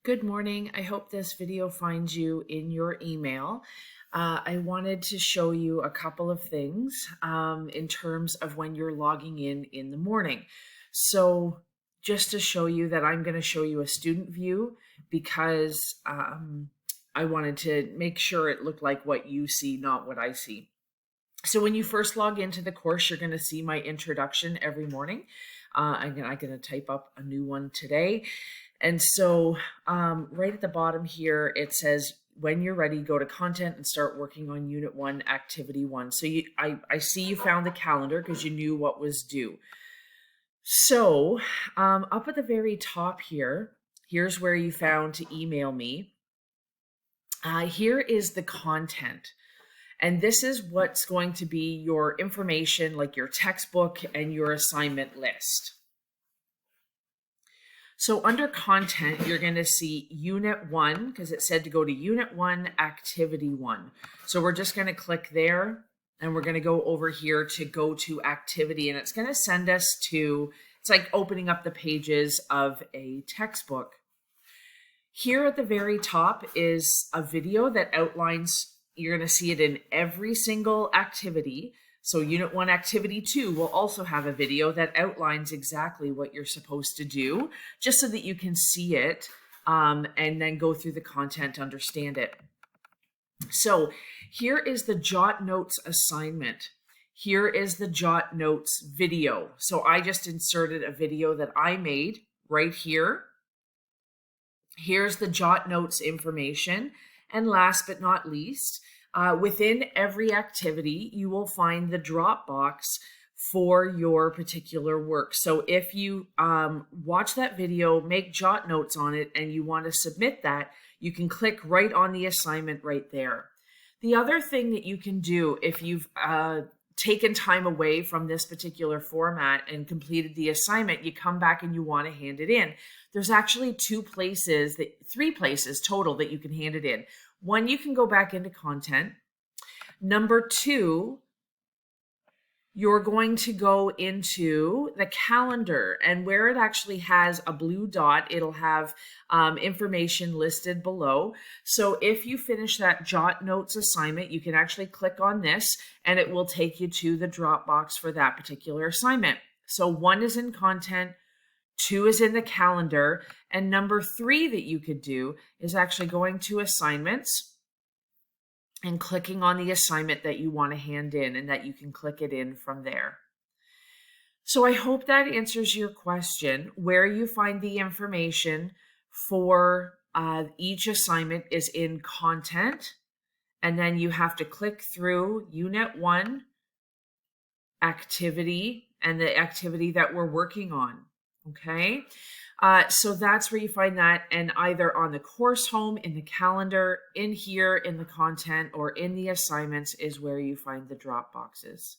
Good morning. I hope this video finds you in your email. I wanted to show you a couple of things in terms of when you're logging in the morning. So just to show you that I'm going to show you a student view because I wanted to make sure it looked like what you see, not what I see. So when you first log into the course, you're going to see my introduction every morning. I'm going to type up a new one today. And so right at the bottom here, it says, when you're ready, go to content and start working on Unit 1, Activity 1. So I see you found the calendar because you knew what was due. So up at the very top here, here's where you found to email me. Here is the content. And this is what's going to be your information, like your textbook and your assignment list. So under content, you're going to see Unit 1 because it said to go to Unit 1, Activity 1. So we're just going to click there and we're going to go over here to go to Activity, and it's going to send us to, it's like opening up the pages of a textbook. Here at the very top is a video that outlines, you're going to see it in every single activity. So Unit 1, Activity 2 will also have a video that outlines exactly what you're supposed to do, just so that you can see it and then go through the content, understand it. So here is the Jot Notes assignment. Here is the Jot Notes video. So I just inserted a video that I made right here. Here's the Jot Notes information. And last but not least, within every activity, you will find the Dropbox for your particular work. So if you watch that video, make Jot Notes on it, and you want to submit that, you can click right on the assignment right there. The other thing that you can do if you've taken time away from this particular format and completed the assignment, you come back and you want to hand it in. There's actually three places total that you can hand it in. One, you can go back into content. Number two, you're going to go into the calendar, and where it actually has a blue dot, it'll have information listed below. So if you finish that Jot Notes assignment, you can actually click on this and it will take you to the Dropbox for that particular assignment. So 1 is in content, 2 is in the calendar, and number 3 that you could do is actually going to assignments and clicking on the assignment that you want to hand in, and that you can click it in from there. So I hope that answers your question. Where you find the information for each assignment is in content, and then you have to click through Unit 1, Activity, and the activity that we're working on. Okay, so that's where you find that, and either on the course home, in the calendar, in here, in the content, or in the assignments is where you find the drop boxes.